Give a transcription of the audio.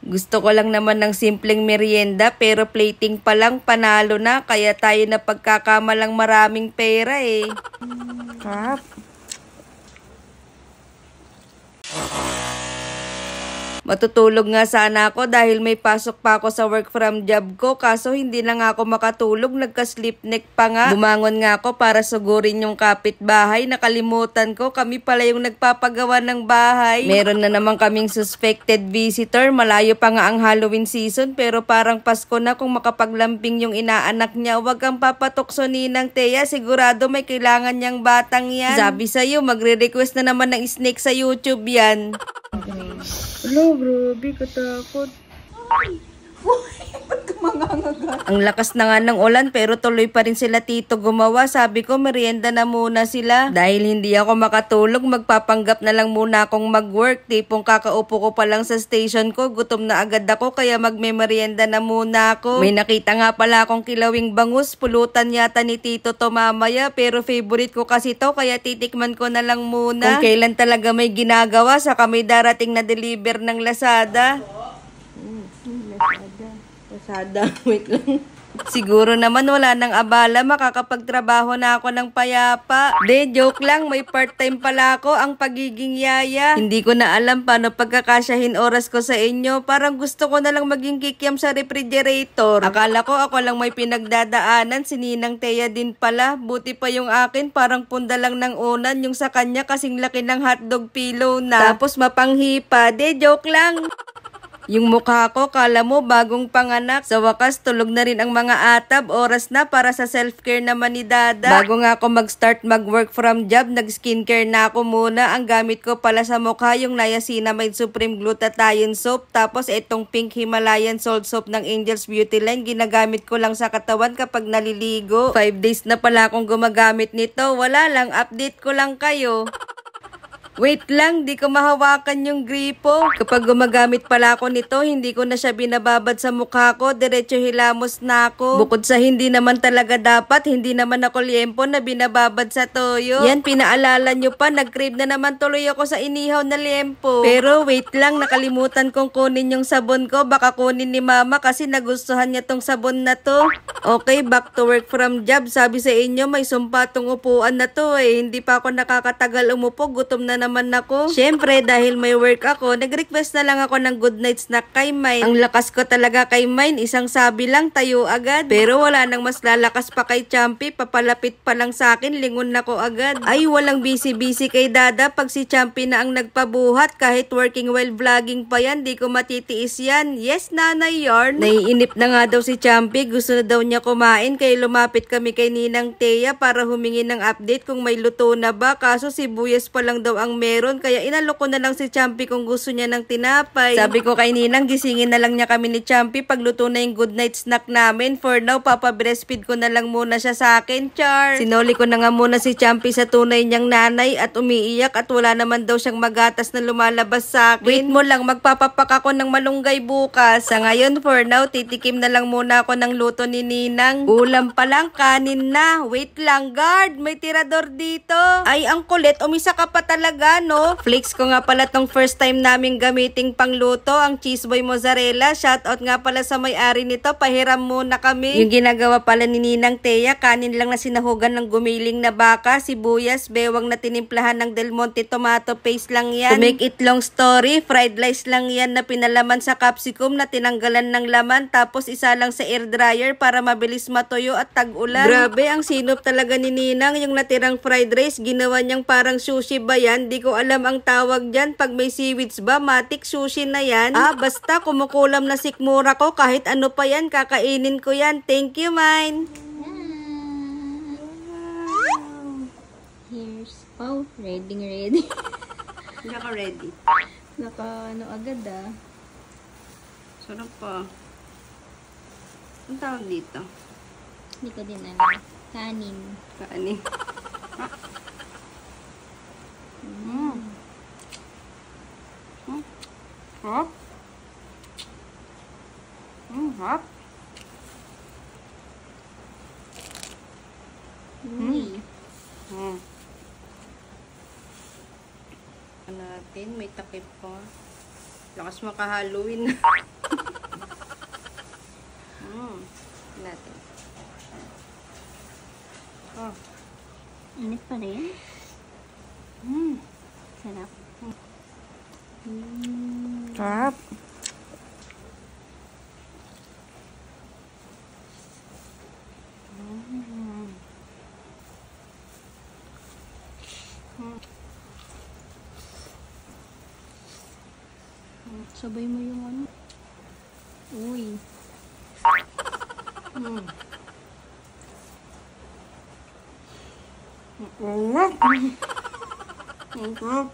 Gusto ko lang naman ng simpleng merienda pero plating pa lang panalo na kaya tayo na pagkakamalang maraming pera eh. Kap. Matutulog nga sana ako dahil may pasok pa ako sa work from job ko kaso hindi na nga ako makatulog, nagka-sleep neck pa nga. Bumangon nga ako para sugurin yung kapitbahay, nakalimutan ko kami pala yung nagpapagawa ng bahay. Meron na naman kaming suspected visitor, malayo pa nga ang Halloween season pero parang Pasko na kung makapaglamping yung inaanak niya. Huwag kang papatokso Ninang Thea, sigurado may kailangan niyang batang yan. Sabi sa'yo, magre-request na naman ng snake sa YouTube yan. Hello, bro. Katakot. Ba't ka mangangagat? Ang lakas na nga ng ulan pero tuloy pa rin sila tito gumawa. Sabi ko, merienda na muna sila. Dahil hindi ako makatulog, magpapanggap na lang muna akong mag-work. Tipong kakaupo ko pa lang sa station ko, gutom na agad ako kaya magme-merienda na muna ako. May nakita nga pala akong kilawing bangus. Pulutan yata ni tito to mamaya pero favorite ko kasi to kaya titikman ko na lang muna. Kung kailan talaga may ginagawa, saka may darating na deliver ng Lazada. Lazada, wait lang. Siguro naman wala nang abala, makakapagtrabaho na ako ng payapa. Joke lang, may part-time pala ako, ang pagiging yaya. Hindi ko na alam paano pagkakasyahin oras ko sa inyo. Parang gusto ko na lang maging kikiam sa refrigerator. Akala ko ako lang may pinagdadaanan, si Ninang Thea din pala. Buti pa yung akin, parang punda lang ng unan. Yung sa kanya kasing laki ng hotdog pillow na. Tapos mapanghipa, joke lang. Yung mukha ko, kala mo bagong panganak. Sa wakas, tulog na rin ang mga atab. Oras na para sa self-care naman ni Dada. Bago nga ako mag-start mag-work from job, nag-skincare na ako muna. Ang gamit ko pala sa mukha, yung Niacinamide Supreme Glutathione Soap. Tapos itong Pink Himalayan Salt Soap ng Angel's Beauty Line. Ginagamit ko lang sa katawan kapag naliligo. 5 days na pala akong gumagamit nito. Wala lang, update ko lang kayo. Wait lang, di ko mahawakan yung gripo. Kapag gumagamit pala ako nito, hindi ko na siya binababad sa mukha ko. Diretso hilamos na ako. Bukod sa hindi naman talaga dapat, hindi naman ako liempo na binababad sa toyo. Yan, pinaalala nyo pa, nag-crave na naman tuloy ako sa inihaw na liempo. Pero wait lang, nakalimutan kong kunin yung sabon ko. Baka kunin ni mama kasi nagustuhan niya tong sabon na to. Okay, back to work from job. Sabi sa inyo, may sumpa tong upuan na to eh. Hindi pa ako nakakatagal umupo, gutom na naman ako. Syempre, dahil may work ako, nag-request na lang ako ng good night snack kay Mine. Ang lakas ko talaga kay Mine, isang sabi lang, tayo agad. Pero wala nang mas lalakas pa kay Champy, papalapit pa lang sa akin, lingon na ko agad. Ay, walang busy-busy kay Dada pag si Champy na ang nagpabuhat, kahit working while vlogging pa yan, di ko matitiis yan. Yes, nanay yarn. Naiinip na nga daw si Champy, gusto na daw niya kumain, kaya lumapit kami kay Ninang Thea para humingi ng update kung may luto na ba, kaso sibuyas pa lang daw ang meron, kaya inalok ko na lang si Champy kung gusto niya ng tinapay. Sabi ko kay Ninang, gisingin na lang niya kami ni Champy pagluto na yung good night snack namin. For now, papa-breastfeed ko na lang muna siya sa akin, char. Sinoli ko na nga muna si Champy sa tunay niyang nanay at umiiyak at wala naman daw siyang magatas na lumalabas sa akin. Wait mo lang, magpapapak ako ng malunggay bukas. Sa ngayon, for now, titikim na lang muna ako ng luto ni Ninang. Ulam pa lang, kanin na. Wait lang, guard, may tirador dito. Ay, ang kulit, umisa ka pa talaga, no? Flakes ko nga pala tong first time namin gamiting pangluto, ang cheese boy mozzarella. Shoutout nga pala sa may-ari nito, pahiram muna kami. Yung ginagawa pala ni Ninang Thea, kanin lang na sinahugan ng gumiling na baka, sibuyas, bewang na tinimplahan ng Del Monte tomato paste lang yan. To make it long story, fried rice lang yan na pinalaman sa capsicum na tinanggalan ng laman, tapos isa lang sa air dryer para mabilis matuyo at tag-ulan. Grabe, ang sinop talaga ni Ninang. Yung natirang fried rice, ginawa niyang parang sushi ba yan? Di ko alam ang tawag dyan. Pag may seaweeds ba, matik sushi na yan. Basta kumukulam na sikmura ko, kahit ano pa yan, kakainin ko yan. Thank you, Mine. Here's, ready. Hindi ka ready. Ano agad Sarap pa. Ang tawag dito? Hindi ko din alam. Kanin. Kanin. Hop. Hop. Uy. Natin, may takip pa. Lakas maka-Halloween. natin. Init pa rin. Sarap. Sarap. Sabay mo yung ano. Uy. Sarap.